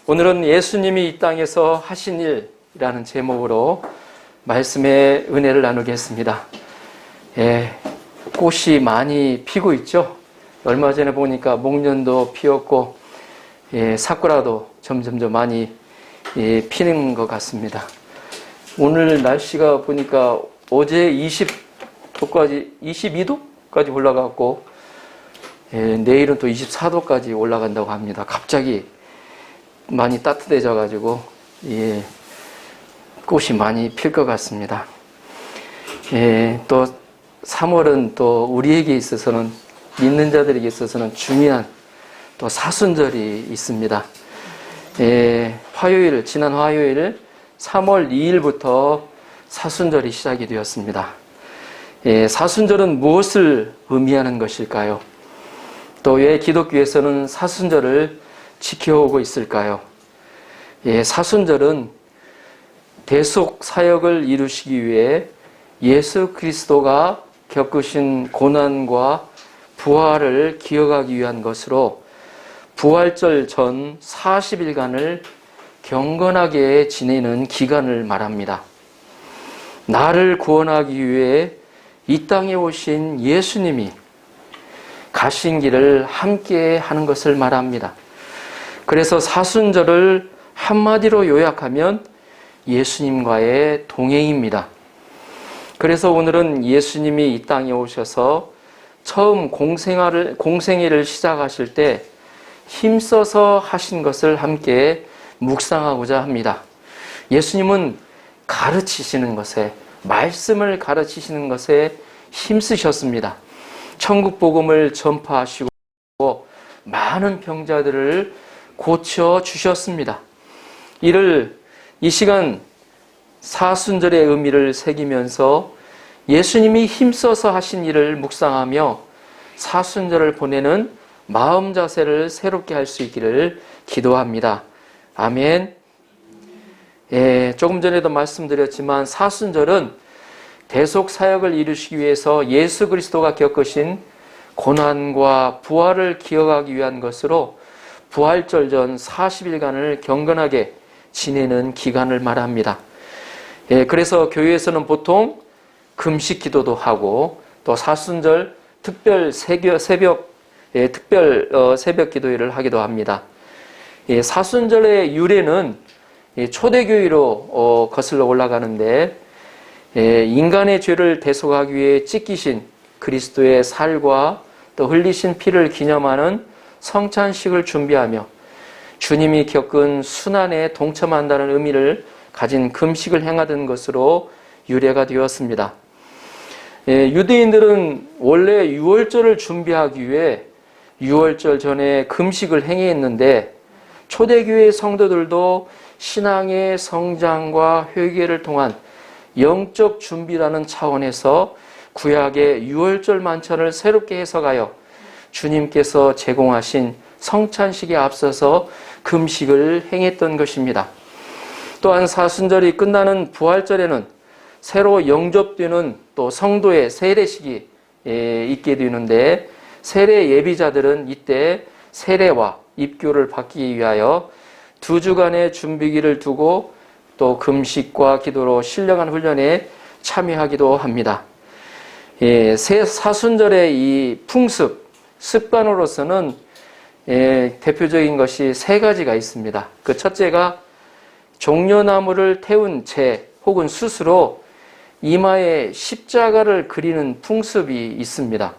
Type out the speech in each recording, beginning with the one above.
오늘은 예수님이 이 땅에서 하신 일이라는 제목으로 말씀의 은혜를 나누겠습니다. 꽃이 많이 피고 있죠. 얼마 전에 보니까 목련도 피었고 사쿠라도 점점 많이 피는 것 같습니다. 오늘 날씨가 보니까 어제 22도까지 올라갔고 내일은 또 24도까지 올라간다고 합니다. 갑자기 많이 따뜻해져 가지고 꽃이 많이 필 것 같습니다. 또 3월은 또 우리에게 있어서는, 믿는 자들에게 있어서는 중요한 또 사순절이 있습니다. 지난 화요일 3월 2일부터 사순절이 시작이 되었습니다. 사순절은 무엇을 의미하는 것일까요? 또 왜 기독교에서는 사순절을 지켜오고 있을까요? 사순절은 대속 사역을 이루시기 위해 예수 그리스도가 겪으신 고난과 부활을 기억하기 위한 것으로 부활절 전 40일간을 경건하게 지내는 기간을 말합니다. 나를 구원하기 위해 이 땅에 오신 예수님이 가신 길을 함께 하는 것을 말합니다. 그래서 사순절을 한마디로 요약하면 예수님과의 동행입니다. 그래서 오늘은 예수님이 이 땅에 오셔서 처음 공생애를 시작하실 때 힘써서 하신 것을 함께 묵상하고자 합니다. 예수님은 가르치시는 것에, 말씀을 가르치시는 것에 힘쓰셨습니다. 천국 복음을 전파하시고 많은 병자들을 고쳐주셨습니다. 이 시간 사순절의 의미를 새기면서 예수님이 힘써서 하신 일을 묵상하며 사순절을 보내는 마음 자세를 새롭게 할 수 있기를 기도합니다. 아멘. 조금 전에도 말씀드렸지만 사순절은 대속 사역을 이루시기 위해서 예수 그리스도가 겪으신 고난과 부활을 기억하기 위한 것으로 부활절 전 40일간을 경건하게 지내는 기간을 말합니다. 그래서 교회에서는 보통 금식 기도도 하고 또 사순절 특별 새벽 기도회를 하기도 합니다. 사순절의 유래는 초대교회로 거슬러 올라가는데 인간의 죄를 대속하기 위해 찢기신 그리스도의 살과 또 흘리신 피를 기념하는 성찬식을 준비하며 주님이 겪은 순환에 동참한다는 의미를 가진 금식을 행하던 것으로 유래가 되었습니다. 유대인들은 원래 유월절을 준비하기 위해 유월절 전에 금식을 행했는데 초대교회 성도들도 신앙의 성장과 회개를 통한 영적 준비라는 차원에서 구약의 유월절 만찬을 새롭게 해석하여 주님께서 제공하신 성찬식에 앞서서 금식을 행했던 것입니다. 또한 사순절이 끝나는 부활절에는 새로 영접되는 또 성도의 세례식이 있게 되는데 세례 예비자들은 이때 세례와 입교를 받기 위하여 2주간의 준비기를 두고 또 금식과 기도로 신령한 훈련에 참여하기도 합니다. 사순절의 이 습관으로서는 대표적인 것이 3가지가 있습니다. 그 첫째가 종려나무를 태운 채 혹은 숯으로 이마에 십자가를 그리는 풍습이 있습니다.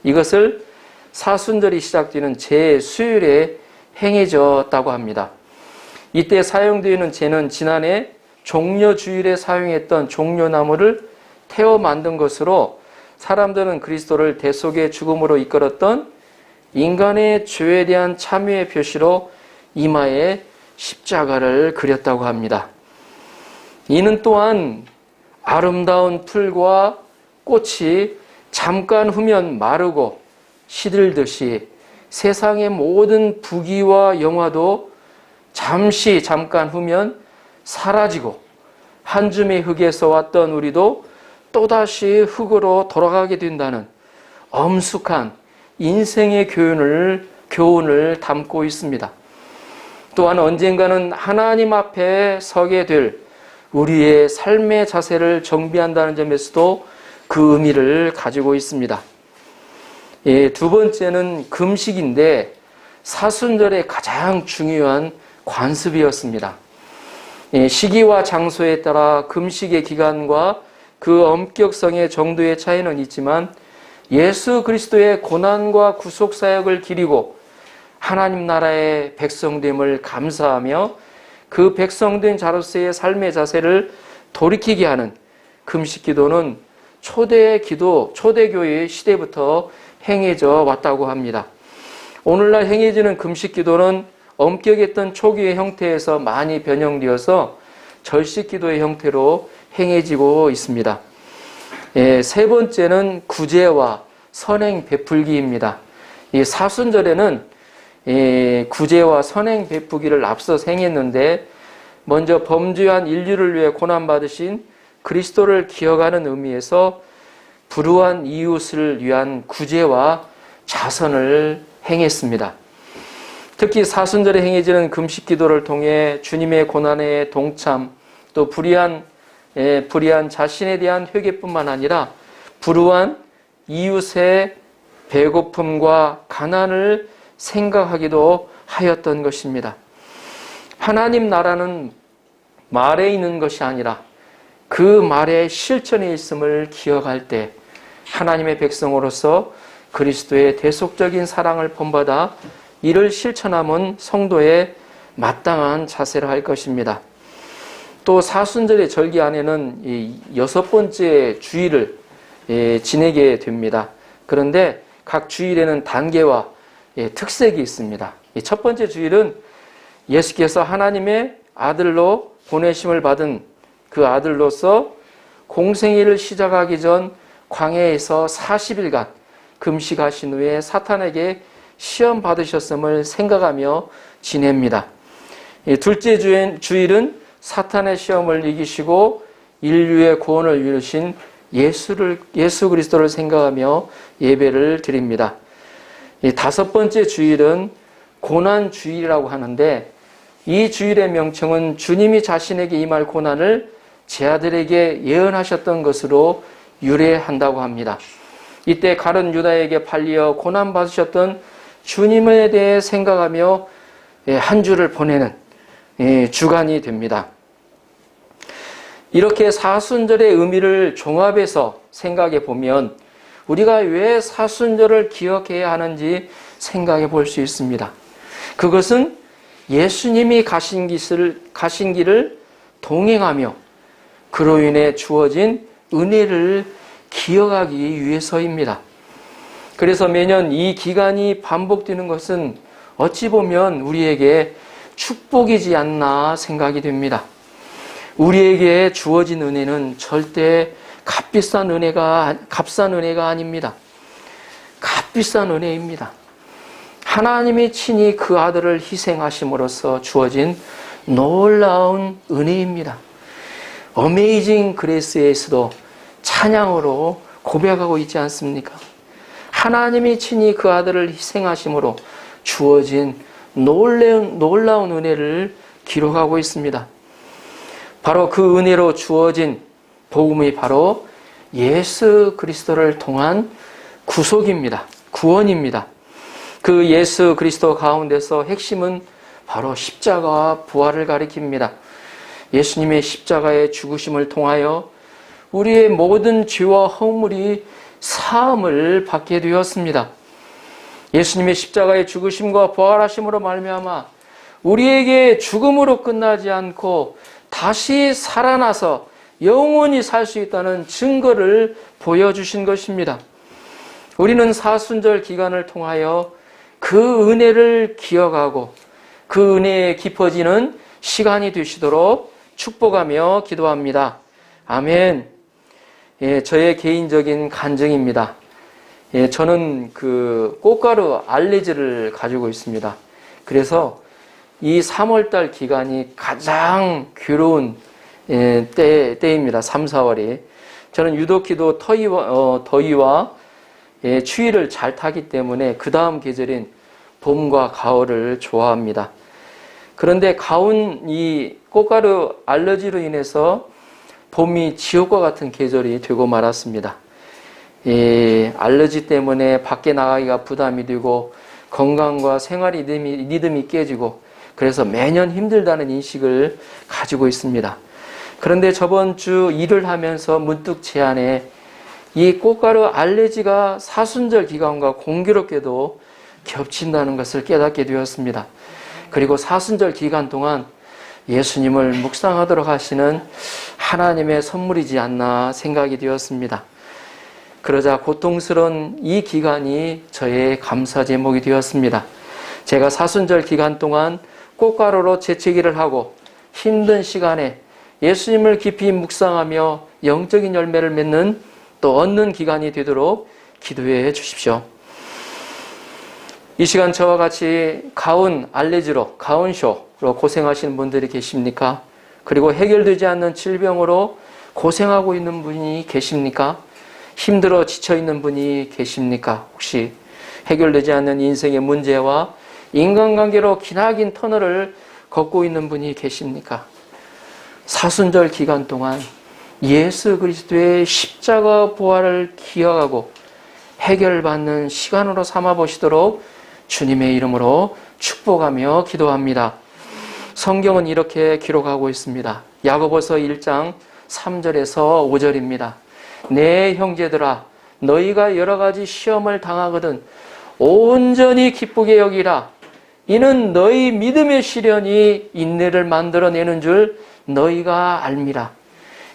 이것을 사순절이 시작되는 제수요일에 행해졌다고 합니다. 이때 사용되는 재는 지난해 종려주일에 사용했던 종려나무를 태워 만든 것으로 사람들은 그리스도를 대속의 죽음으로 이끌었던 인간의 죄에 대한 참여의 표시로 이마에 십자가를 그렸다고 합니다. 이는 또한 아름다운 풀과 꽃이 잠깐 후면 마르고 시들듯이 세상의 모든 부귀와 영화도 잠깐 후면 사라지고 한 줌의 흙에서 왔던 우리도 또다시 흙으로 돌아가게 된다는 엄숙한 인생의 교훈을 담고 있습니다. 또한 언젠가는 하나님 앞에 서게 될 우리의 삶의 자세를 정비한다는 점에서도 그 의미를 가지고 있습니다. 두 번째는 금식인데 사순절의 가장 중요한 관습이었습니다. 시기와 장소에 따라 금식의 기간과 그 엄격성의 정도의 차이는 있지만 예수 그리스도의 고난과 구속 사역을 기리고 하나님 나라의 백성됨을 감사하며 그 백성된 자로서의 삶의 자세를 돌이키게 하는 금식 기도는 초대교회의 시대부터 행해져 왔다고 합니다. 오늘날 행해지는 금식 기도는 엄격했던 초기의 형태에서 많이 변형되어서 절식 기도의 형태로 행해지고 있습니다. 세 번째는 구제와 선행 베풀기입니다. 이 사순절에는 구제와 선행 베푸기를 앞서 행했는데 먼저 범죄한 인류를 위해 고난받으신 그리스도를 기억하는 의미에서 불우한 이웃을 위한 구제와 자선을 행했습니다. 특히 사순절에 행해지는 금식 기도를 통해 주님의 고난에 동참, 또 불의한 자신에 대한 회개뿐만 아니라 불우한 이웃의 배고픔과 가난을 생각하기도 하였던 것입니다. 하나님 나라는 말에 있는 것이 아니라 그 말의 실천에 있음을 기억할 때 하나님의 백성으로서 그리스도의 대속적인 사랑을 본받아 이를 실천하면 성도의 마땅한 자세를 할 것입니다. 또 사순절의 절기 안에는 6번째 주일을 지내게 됩니다. 그런데 각 주일에는 단계와 특색이 있습니다. 첫 번째 주일은 예수께서 하나님의 아들로 보내심을 받은 그 아들로서 공생애를 시작하기 전 광야에서 40일간 금식하신 후에 사탄에게 시험 받으셨음을 생각하며 지냅니다. 둘째 주일은 사탄의 시험을 이기시고 인류의 구원을 이루신 예수 그리스도를 생각하며 예배를 드립니다. 다섯 번째 주일은 고난 주일이라고 하는데 이 주일의 명칭은 주님이 자신에게 임할 고난을 제 아들에게 예언하셨던 것으로 유래한다고 합니다. 이때 가룟 유다에게 팔려 고난 받으셨던 주님에 대해 생각하며 한 주를 보내는 주간이 됩니다. 이렇게 사순절의 의미를 종합해서 생각해 보면 우리가 왜 사순절을 기억해야 하는지 생각해 볼 수 있습니다. 그것은 예수님이 가신 길을 동행하며 그로 인해 주어진 은혜를 기억하기 위해서입니다. 그래서 매년 이 기간이 반복되는 것은 어찌 보면 우리에게 축복이지 않나 생각이 됩니다. 우리에게 주어진 은혜는 절대 값비싼 은혜가 아닙니다. 값비싼 은혜입니다. 하나님이 친히 그 아들을 희생하심으로써 주어진 놀라운 은혜입니다. 어메이징 그레이스에서도 찬양으로 고백하고 있지 않습니까? 하나님이 친히 그 아들을 희생하심으로 주어진 놀라운 은혜를 기록하고 있습니다. 바로 그 은혜로 주어진 복음이 바로 예수 그리스도를 통한 구속입니다. 구원입니다. 그 예수 그리스도 가운데서 핵심은 바로 십자가와 부활을 가리킵니다. 예수님의 십자가의 죽으심을 통하여 우리의 모든 죄와 허물이 사함을 받게 되었습니다. 예수님의 십자가의 죽으심과 부활하심으로 말미암아 우리에게 죽음으로 끝나지 않고 다시 살아나서 영원히 살 수 있다는 증거를 보여주신 것입니다. 우리는 사순절 기간을 통하여 그 은혜를 기억하고 그 은혜에 깊어지는 시간이 되시도록 축복하며 기도합니다. 아멘. 저의 개인적인 간증입니다. 저는 그 꽃가루 알레르기를 가지고 있습니다. 그래서 이 3월달 기간이 가장 괴로운 때입니다. 3, 4월이. 저는 유독히도 더위와 추위를 잘 타기 때문에 그 다음 계절인 봄과 가을을 좋아합니다. 그런데 가온 이 꽃가루 알러지로 인해서 봄이 지옥과 같은 계절이 되고 말았습니다. 알러지 때문에 밖에 나가기가 부담이 되고 건강과 생활 리듬이 깨지고 그래서 매년 힘들다는 인식을 가지고 있습니다. 그런데 저번 주 일을 하면서 문득 제 안에 이 꽃가루 알레르기가 사순절 기간과 공교롭게도 겹친다는 것을 깨닫게 되었습니다. 그리고 사순절 기간 동안 예수님을 묵상하도록 하시는 하나님의 선물이지 않나 생각이 되었습니다. 그러자 고통스러운 이 기간이 저의 감사 제목이 되었습니다. 제가 사순절 기간 동안 꽃가루로 재채기를 하고 힘든 시간에 예수님을 깊이 묵상하며 영적인 열매를 맺는 또 얻는 기간이 되도록 기도해 주십시오. 이 시간 저와 같이 가온 알레르기로, 가온쇼로 고생하시는 분들이 계십니까? 그리고 해결되지 않는 질병으로 고생하고 있는 분이 계십니까? 힘들어 지쳐있는 분이 계십니까? 혹시 해결되지 않는 인생의 문제와 인간관계로 기나긴 터널을 걷고 있는 분이 계십니까? 사순절 기간 동안 예수 그리스도의 십자가 부활을 기억하고 해결받는 시간으로 삼아보시도록 주님의 이름으로 축복하며 기도합니다. 성경은 이렇게 기록하고 있습니다. 야고보서 1장 3절에서 5절입니다. 내 형제들아 너희가 여러 가지 시험을 당하거든 온전히 기쁘게 여기라. 이는 너희 믿음의 시련이 인내를 만들어내는 줄 너희가 알미라.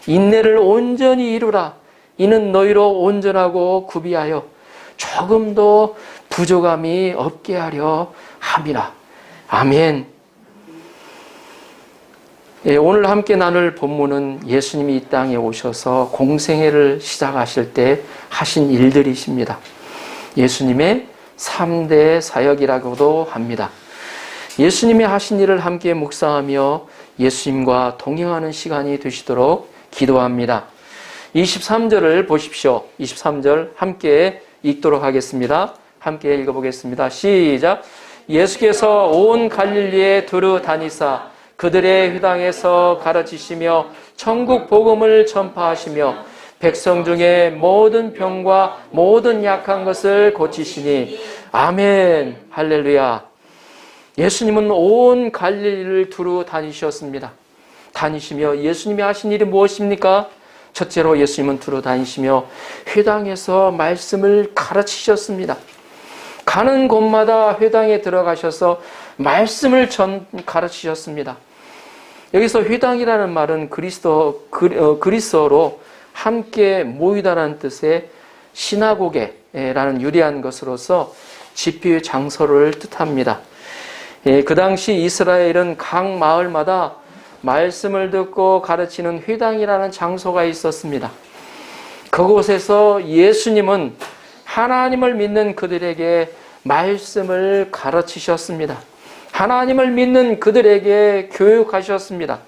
인내를 온전히 이루라. 이는 너희로 온전하고 구비하여 조금도 부족함이 없게 하려 함이라. 아멘. 오늘 함께 나눌 본문은 예수님이 이 땅에 오셔서 공생애를 시작하실 때 하신 일들이십니다. 예수님의 3대 사역이라고도 합니다. 예수님이 하신 일을 함께 묵상하며 예수님과 동행하는 시간이 되시도록 기도합니다. 23절을 보십시오. 23절 함께 읽도록 하겠습니다. 함께 읽어보겠습니다. 시작. 예수께서 온 갈릴리에 두루 다니사 그들의 회당에서 가르치시며 천국 복음을 전파하시며 백성 중에 모든 병과 모든 약한 것을 고치시니 아멘. 할렐루야. 예수님은 온 갈릴리를 두루 다니셨습니다. 다니시며 예수님이 하신 일이 무엇입니까? 첫째로 예수님은 두루 다니시며 회당에서 말씀을 가르치셨습니다. 가는 곳마다 회당에 들어가셔서 말씀을 가르치셨습니다. 여기서 회당이라는 말은 그리스어로 함께 모이다라는 뜻의 시나고게라는 유래한 것으로서 집회의 장소를 뜻합니다. 그 당시 이스라엘은 각 마을마다 말씀을 듣고 가르치는 회당이라는 장소가 있었습니다. 그곳에서 예수님은 하나님을 믿는 그들에게 말씀을 가르치셨습니다. 하나님을 믿는 그들에게 교육하셨습니다.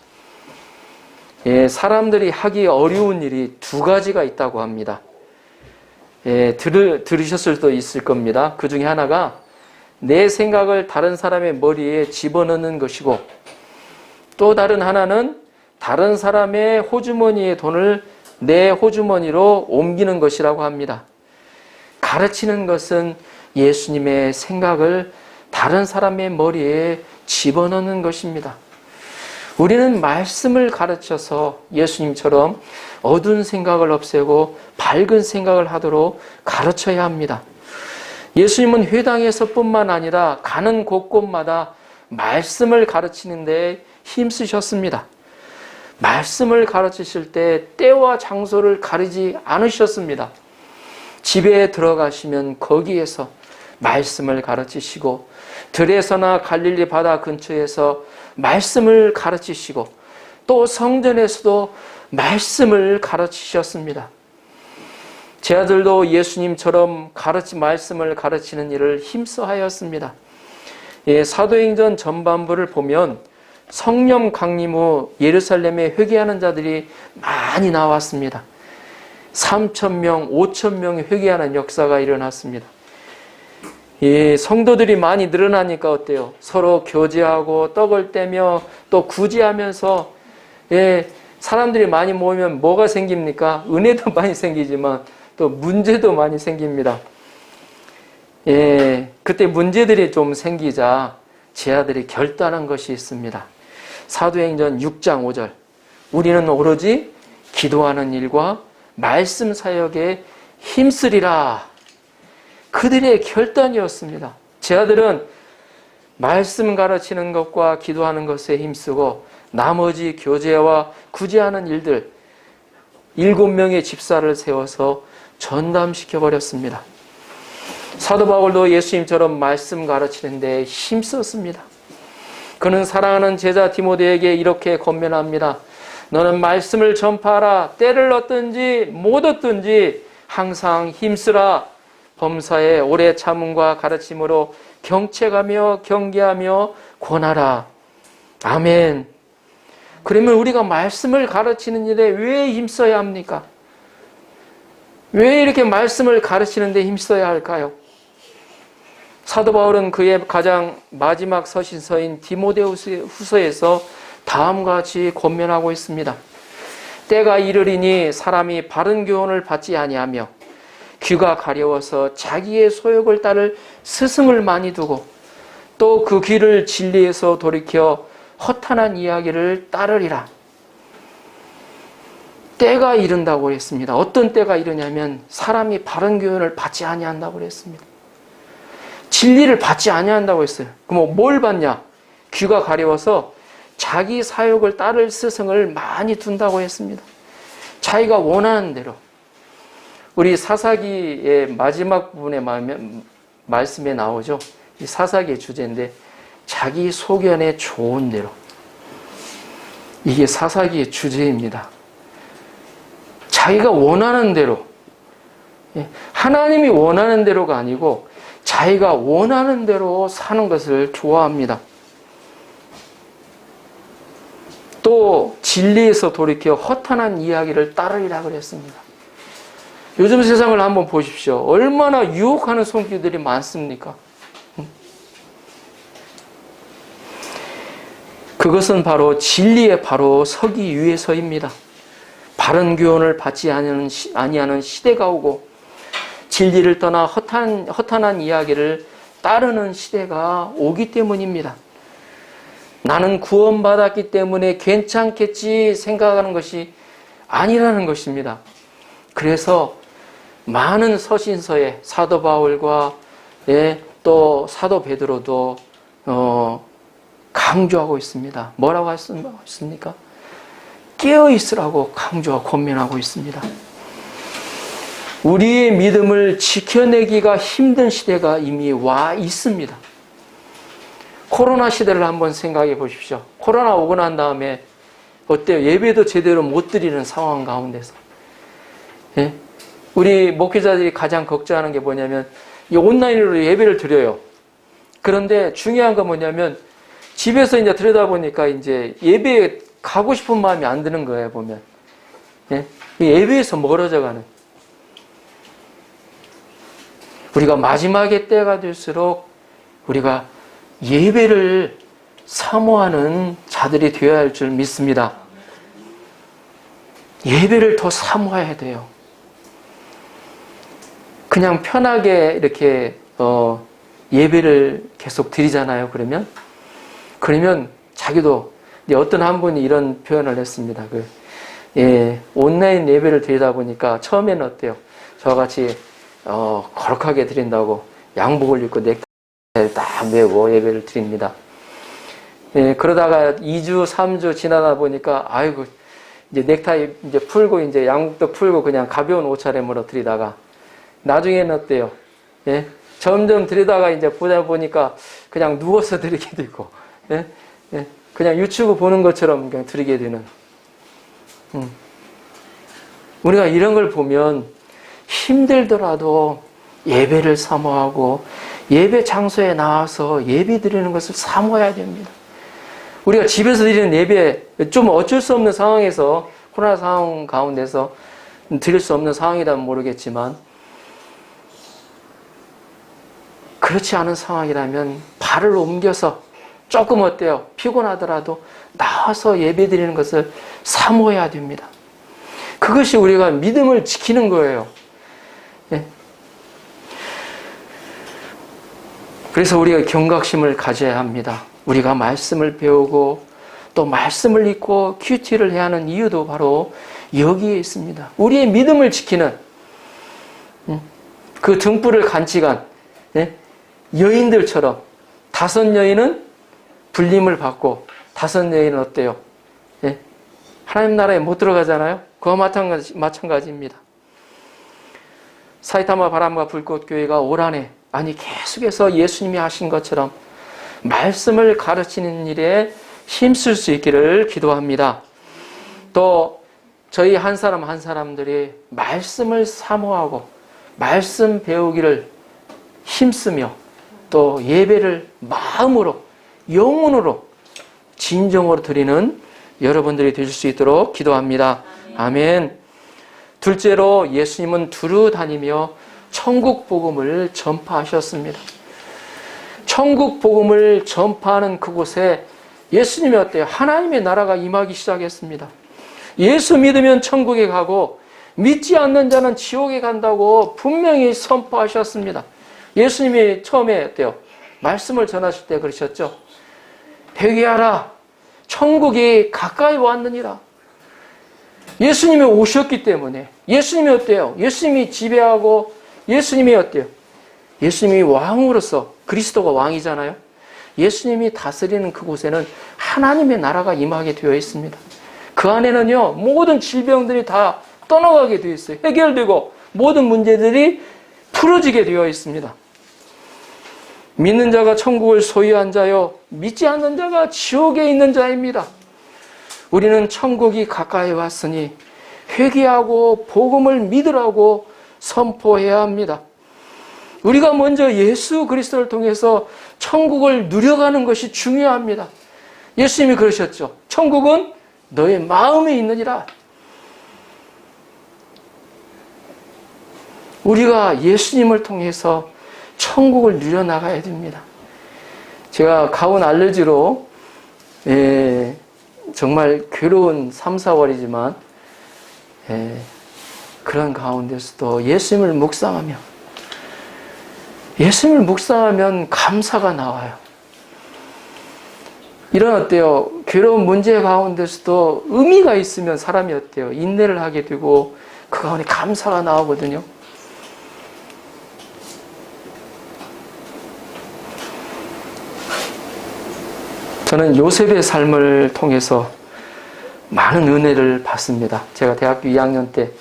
사람들이 하기 어려운 일이 두 가지가 있다고 합니다. 들으셨을 수도 있을 겁니다. 그 중에 하나가 내 생각을 다른 사람의 머리에 집어넣는 것이고 또 다른 하나는 다른 사람의 호주머니의 돈을 내 호주머니로 옮기는 것이라고 합니다. 가르치는 것은 예수님의 생각을 다른 사람의 머리에 집어넣는 것입니다. 우리는 말씀을 가르쳐서 예수님처럼 어두운 생각을 없애고 밝은 생각을 하도록 가르쳐야 합니다. 예수님은 회당에서 뿐만 아니라 가는 곳곳마다 말씀을 가르치는 데 힘쓰셨습니다. 말씀을 가르치실 때 때와 장소를 가리지 않으셨습니다. 집에 들어가시면 거기에서 말씀을 가르치시고 들에서나 갈릴리 바다 근처에서 말씀을 가르치시고 또 성전에서도 말씀을 가르치셨습니다. 제 아들도 예수님처럼 말씀을 가르치는 일을 힘써하였습니다. 사도행전 전반부를 보면 성령 강림 후 예루살렘에 회개하는 자들이 많이 나왔습니다. 3,000명, 5,000명이 회개하는 역사가 일어났습니다. 이 성도들이 많이 늘어나니까 어때요? 서로 교제하고 떡을 떼며 또 구제하면서 사람들이 많이 모이면 뭐가 생깁니까? 은혜도 많이 생기지만 또 문제도 많이 생깁니다. 그때 문제들이 좀 생기자 제 아들이 결단한 것이 있습니다. 사도행전 6장 5절. 우리는 오로지 기도하는 일과 말씀 사역에 힘쓰리라. 그들의 결단이었습니다. 제 아들은 말씀 가르치는 것과 기도하는 것에 힘쓰고 나머지 교제와 구제하는 일들 7명의 집사를 세워서 전담시켜버렸습니다. 사도 바울도 예수님처럼 말씀 가르치는 데 힘썼습니다. 그는 사랑하는 제자 디모데에게 이렇게 권면합니다. 너는 말씀을 전파하라. 때를 얻든지 못 얻든지 항상 힘쓰라. 범사에 오래 참음과 가르침으로 경책하며 경계하며 권하라. 아멘. 그러면 우리가 말씀을 가르치는 일에 왜 힘써야 합니까? 왜 이렇게 말씀을 가르치는 데 힘써야 할까요? 사도 바울은 그의 가장 마지막 서신서인 디모데후서에서 다음과 같이 권면하고 있습니다. 때가 이르리니 사람이 바른 교훈을 받지 아니하며 귀가 가려워서 자기의 소욕을 따를 스승을 많이 두고 또 그 귀를 진리에서 돌이켜 허탄한 이야기를 따르리라. 때가 이른다고 했습니다. 어떤 때가 이르냐면 사람이 바른 교훈을 받지 아니한다고 했습니다. 진리를 받지 아니한다고 했어요. 그럼 뭘 받냐? 귀가 가려워서 자기 사욕을 따를 스승을 많이 둔다고 했습니다. 자기가 원하는 대로. 우리 사사기의 마지막 부분의 말씀에 나오죠. 이 사사기의 주제인데 자기 소견에 좋은 대로. 이게 사사기의 주제입니다. 자기가 원하는 대로. 하나님이 원하는 대로가 아니고 자기가 원하는 대로 사는 것을 좋아합니다. 또 진리에서 돌이켜 허탄한 이야기를 따르리라 그랬습니다. 요즘 세상을 한번 보십시오. 얼마나 유혹하는 손길들이 많습니까? 그것은 바로 진리에 바로 서기 위해서입니다. 바른 교훈을 받지 아니하는 시대가 오고 진리를 떠나 허탄한 이야기를 따르는 시대가 오기 때문입니다. 나는 구원받았기 때문에 괜찮겠지 생각하는 것이 아니라는 것입니다. 그래서 많은 서신서에 사도 바울과 또 사도 베드로도 강조하고 있습니다. 뭐라고 했습니까? 깨어있으라고 강조하고 권면하고 있습니다. 우리의 믿음을 지켜내기가 힘든 시대가 이미 와 있습니다. 코로나 시대를 한번 생각해 보십시오. 코로나 오고 난 다음에 어때요? 예배도 제대로 못 드리는 상황 가운데서. 우리 목회자들이 가장 걱정하는 게 뭐냐면 이 온라인으로 예배를 드려요. 그런데 중요한 건 뭐냐면 집에서 이제 들여다보니까 이제 예배에 가고 싶은 마음이 안 드는 거예요, 보면. 예배에서 멀어져 가는. 우리가 마지막의 때가 될수록 우리가 예배를 사모하는 자들이 되어야 할 줄 믿습니다. 예배를 더 사모해야 돼요. 그냥 편하게 이렇게 예배를 계속 드리잖아요. 그러면 자기도 어떤 한 분이 이런 표현을 했습니다. 온라인 예배를 드리다 보니까 처음에는 어때요? 저와 같이 거룩하게 드린다고 양복을 입고 넥타이를 딱 메고 예배를 드립니다. 그러다가 2주, 3주 지나다 보니까 아이고 이제 넥타이 이제 풀고 이제 양복도 풀고 그냥 가벼운 옷차림으로 드리다가 나중에는 어때요? 점점 드리다가 이제 보다 보니까 그냥 누워서 드리게 되고 그냥 유튜브 보는 것처럼 그냥 드리게 되는. 우리가 이런 걸 보면 힘들더라도 예배를 사모하고 예배 장소에 나와서 예배 드리는 것을 사모해야 됩니다. 우리가 집에서 드리는 예배 좀 어쩔 수 없는 상황에서 코로나 상황 가운데서 드릴 수 없는 상황이라면 모르겠지만 그렇지 않은 상황이라면 발을 옮겨서 조금 어때요? 피곤하더라도 나와서 예배드리는 것을 사모해야 됩니다. 그것이 우리가 믿음을 지키는 거예요. 예. 그래서 우리가 경각심을 가져야 합니다. 우리가 말씀을 배우고 또 말씀을 읽고 큐티를 해야 하는 이유도 바로 여기에 있습니다. 우리의 믿음을 지키는 그 등불을 간직한 여인들처럼 5 여인은 불림을 받고 5 여인은 어때요? 하나님 나라에 못 들어가잖아요. 그와 마찬가지입니다. 사이타마 바람과 불꽃 교회가 올 한해 계속해서 예수님이 하신 것처럼 말씀을 가르치는 일에 힘쓸 수 있기를 기도합니다. 또 저희 한 사람 한 사람들이 말씀을 사모하고 말씀 배우기를 힘쓰며 또 예배를 마음으로 영혼으로 진정으로 드리는 여러분들이 되실 수 있도록 기도합니다. 아멘. 둘째로 예수님은 두루 다니며 천국 복음을 전파하셨습니다. 천국 복음을 전파하는 그곳에 예수님이 어때요? 하나님의 나라가 임하기 시작했습니다. 예수 믿으면 천국에 가고 믿지 않는 자는 지옥에 간다고 분명히 선포하셨습니다. 예수님이 처음에 어때요? 말씀을 전하실 때 그러셨죠? 회개하라. 천국이 가까이 왔느니라. 예수님이 오셨기 때문에 예수님이 어때요? 예수님이 지배하고 예수님이 어때요? 예수님이 왕으로서 그리스도가 왕이잖아요. 예수님이 다스리는 그곳에는 하나님의 나라가 임하게 되어 있습니다. 그 안에는요 모든 질병들이 다 떠나가게 되어 있어요. 해결되고 모든 문제들이 풀어지게 되어 있습니다. 믿는 자가 천국을 소유한 자요 믿지 않는 자가 지옥에 있는 자입니다. 우리는 천국이 가까이 왔으니 회개하고 복음을 믿으라고 선포해야 합니다. 우리가 먼저 예수 그리스도를 통해서 천국을 누려가는 것이 중요합니다. 예수님이 그러셨죠. 천국은 너의 마음에 있느니라. 우리가 예수님을 통해서 천국을 누려나가야 됩니다. 제가 가온 알레르기로 정말 괴로운 3, 4월이지만 그런 가운데서도 예수님을 묵상하면 감사가 나와요. 이런 어때요? 괴로운 문제 가운데서도 의미가 있으면 사람이 어때요? 인내를 하게 되고 그 가운데 감사가 나오거든요. 저는 요셉의 삶을 통해서 많은 은혜를 받습니다. 제가 대학교 1학년 때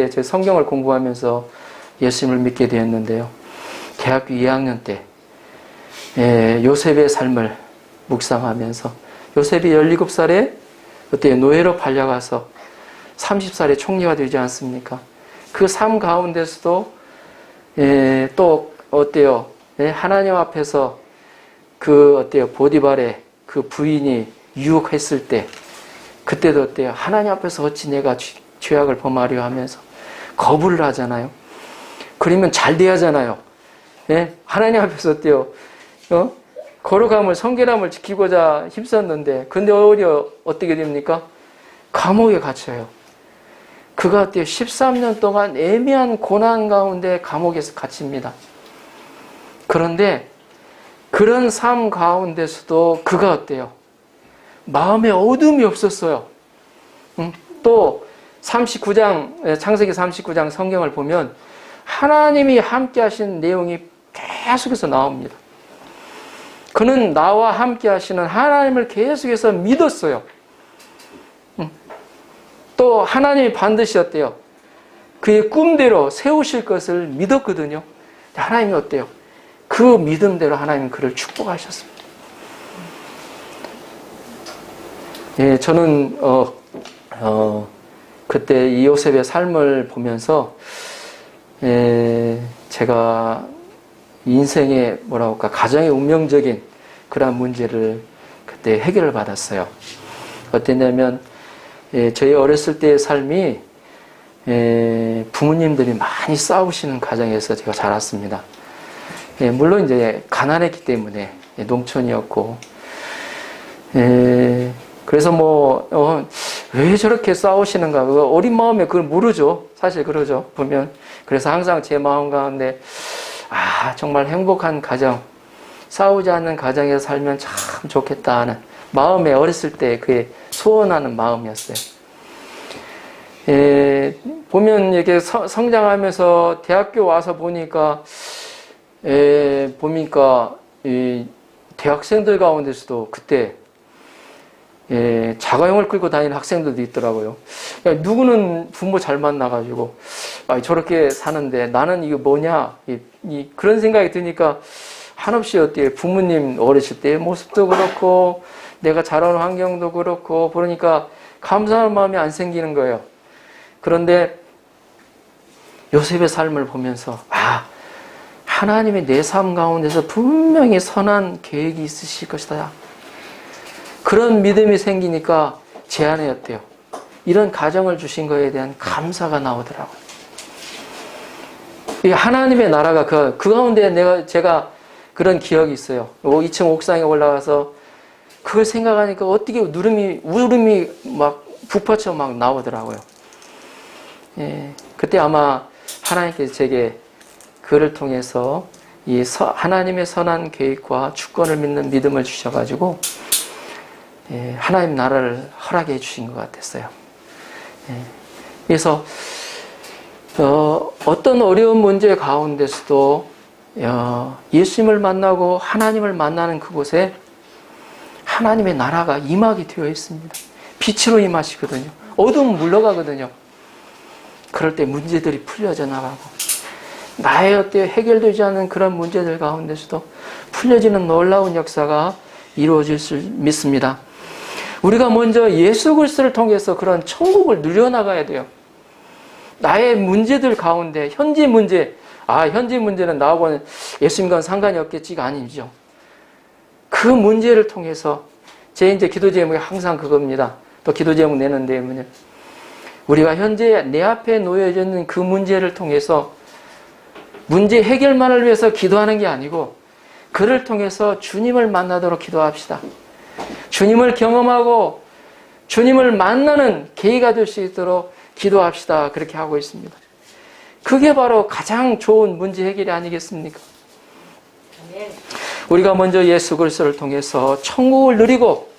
제 성경을 공부하면서 예수님을 믿게 되었는데요. 대학교 2학년 때 요셉의 삶을 묵상하면서 요셉이 17살에 그때 노예로 팔려가서 30살에 총리가 되지 않습니까? 그 삶 가운데서도 또 어때요? 하나님 앞에서 그 어때요? 보디발의 그 부인이 유혹했을 때 그때도 어때요? 하나님 앞에서 어찌 내가 죄악을 범하려 하면서 거부를 하잖아요. 그러면 잘 돼야잖아요. 하나님 앞에서 어때요? 거룩함을 성결함을 지키고자 힘썼는데 근데 오히려 어떻게 됩니까? 감옥에 갇혀요. 그가 어때요? 13년 동안 애매한 고난 가운데 감옥에서 갇힙니다. 그런데 그런 삶 가운데서도 그가 어때요? 마음에 어둠이 없었어요. 또 39장 창세기 39장 성경을 보면 하나님이 함께 하신 내용이 계속해서 나옵니다. 그는 나와 함께 하시는 하나님을 계속해서 믿었어요. 또 하나님이 반드시 어때요? 그의 꿈대로 세우실 것을 믿었거든요. 하나님이 어때요? 그 믿음대로 하나님은 그를 축복하셨습니다. 저는 그때 이 요셉의 삶을 보면서 제가 인생의 가정의 운명적인 그런 문제를 그때 해결을 받았어요. 어땠냐면 저희 어렸을 때의 삶이 부모님들이 많이 싸우시는 가정에서 제가 자랐습니다. 물론 이제 가난했기 때문에 농촌이었고, 그래서 왜 저렇게 싸우시는가, 어린 마음에 그걸 모르죠. 사실 그러죠, 보면. 그래서 항상 제 마음 가운데, 정말 행복한 가정, 싸우지 않는 가정에서 살면 참 좋겠다 하는 마음에 어렸을 때 그게 소원하는 마음이었어요. 보면 이렇게 성장하면서 대학교 와서 보니까 이 대학생들 가운데서도 그때 자가용을 끌고 다니는 학생들도 있더라고요. 누구는 부모 잘 만나가지고 저렇게 사는데 나는 이거 뭐냐, 그런 생각이 드니까 한없이 어때요? 부모님 어렸을 때의 모습도 그렇고 내가 자라는 환경도 그렇고 그러니까 감사한 마음이 안 생기는 거예요. 그런데 요셉의 삶을 보면서 하나님이 내 삶 가운데서 분명히 선한 계획이 있으실 것이다. 그런 믿음이 생기니까 제 안에 어때요? 이런 가정을 주신 거에 대한 감사가 나오더라고요. 하나님의 나라가 그 가운데 제가 그런 기억이 있어요. 2층 옥상에 올라가서 그걸 생각하니까 어떻게 울음이 막 북받쳐 막 나오더라고요. 그때 아마 하나님께서 제게 그를 통해서 이 하나님의 선한 계획과 주권을 믿는 믿음을 주셔가지고 하나님 나라를 허락해 주신 것 같았어요. 그래서 어떤 어려운 문제 가운데서도 예수님을 만나고 하나님을 만나는 그곳에 하나님의 나라가 임하게 되어 있습니다. 빛으로 임하시거든요. 어두움은 물러가거든요. 그럴 때 문제들이 풀려져 나가고 나의 해결되지 않은 그런 문제들 가운데서도 풀려지는 놀라운 역사가 이루어질 수 믿습니다. 우리가 먼저 예수 그리스도를 통해서 그런 천국을 누려나가야 돼요. 나의 문제들 가운데 현재 문제는 나하고는 예수님과는 상관이 없겠지가 아니죠. 그 문제를 통해서 제 이제 기도 제목이 항상 그겁니다. 또 기도 제목 내는데 우리가 현재 내 앞에 놓여져 있는 그 문제를 통해서 문제 해결만을 위해서 기도하는 게 아니고 그를 통해서 주님을 만나도록 기도합시다. 주님을 경험하고 주님을 만나는 계기가 될 수 있도록 기도합시다. 그렇게 하고 있습니다. 그게 바로 가장 좋은 문제 해결이 아니겠습니까? 우리가 먼저 예수 그리스도를 통해서 천국을 누리고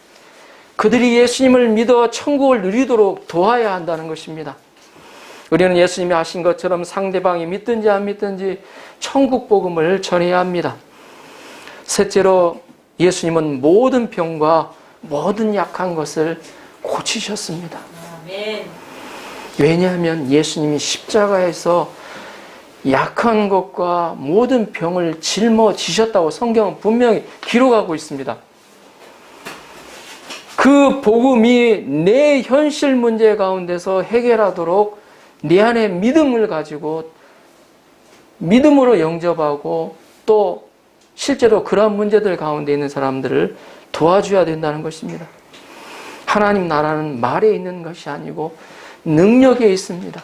그들이 예수님을 믿어 천국을 누리도록 도와야 한다는 것입니다. 우리는 예수님이 하신 것처럼 상대방이 믿든지 안 믿든지 천국 복음을 전해야 합니다. 셋째로 예수님은 모든 병과 모든 약한 것을 고치셨습니다. 왜냐하면 예수님이 십자가에서 약한 것과 모든 병을 짊어지셨다고 성경은 분명히 기록하고 있습니다. 그 복음이 내 현실 문제 가운데서 해결하도록 내 안에 믿음을 가지고 믿음으로 영접하고 또 실제로 그러한 문제들 가운데 있는 사람들을 도와줘야 된다는 것입니다. 하나님 나라는 말에 있는 것이 아니고 능력에 있습니다.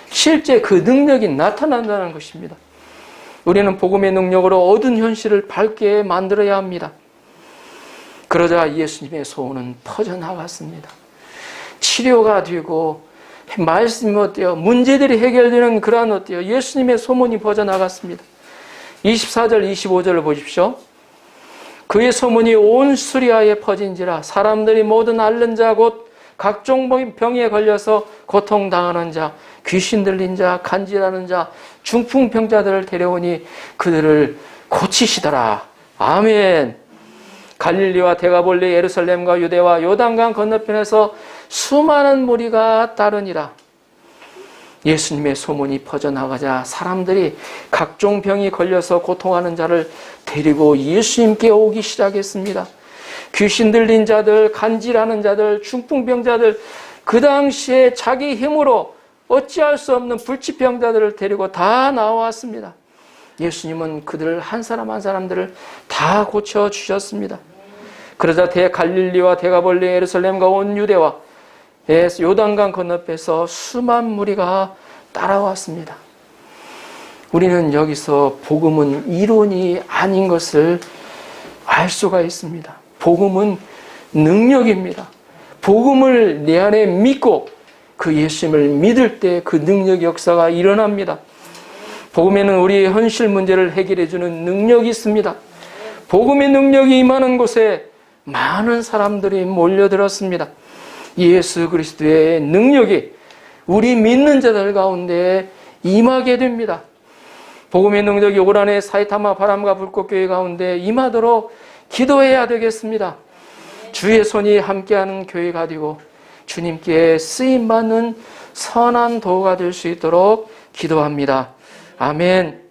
실제 그 능력이 나타난다는 것입니다. 우리는 복음의 능력으로 어두운 현실을 밝게 만들어야 합니다. 그러자 예수님의 소원은 퍼져나갔습니다. 치료가 되고 말씀이 문제들이 해결되는 그러한 예수님의 소문이 퍼져나갔습니다. 24절 25절을 보십시오. 그의 소문이 온 수리아에 퍼진지라 사람들이 모든 앓는 자 곧 각종 병에 걸려서 고통당하는 자 귀신 들린 자 간질하는 자 중풍병자들을 데려오니 그들을 고치시더라. 아멘. 갈릴리와 데가볼리 예루살렘과 유대와 요단강 건너편에서 수많은 무리가 따르니라. 예수님의 소문이 퍼져나가자 사람들이 각종 병이 걸려서 고통하는 자를 데리고 예수님께 오기 시작했습니다. 귀신 들린 자들, 간질하는 자들, 중풍병자들, 그 당시에 자기 힘으로 어찌할 수 없는 불치병자들을 데리고 다 나왔습니다. 예수님은 그들 한 사람 한 사람들을 다 고쳐주셨습니다. 그러자 갈릴리와 데가볼리 예루살렘과 온 유대와 요단강 건너편에서 수만 무리가 따라왔습니다. 우리는 여기서 복음은 이론이 아닌 것을 알 수가 있습니다. 복음은 능력입니다. 복음을 내 안에 믿고 그 예수님을 믿을 때 그 능력 역사가 일어납니다. 복음에는 우리의 현실 문제를 해결해 주는 능력이 있습니다. 복음의 능력이 임하는 곳에 많은 사람들이 몰려들었습니다. 예수 그리스도의 능력이 우리 믿는 자들 가운데 임하게 됩니다. 복음의 능력이 올 한해 사이타마 바람과 불꽃교회 가운데 임하도록 기도해야 되겠습니다. 주의 손이 함께하는 교회가 되고 주님께 쓰임받는 선한 도가 될 수 있도록 기도합니다. 아멘.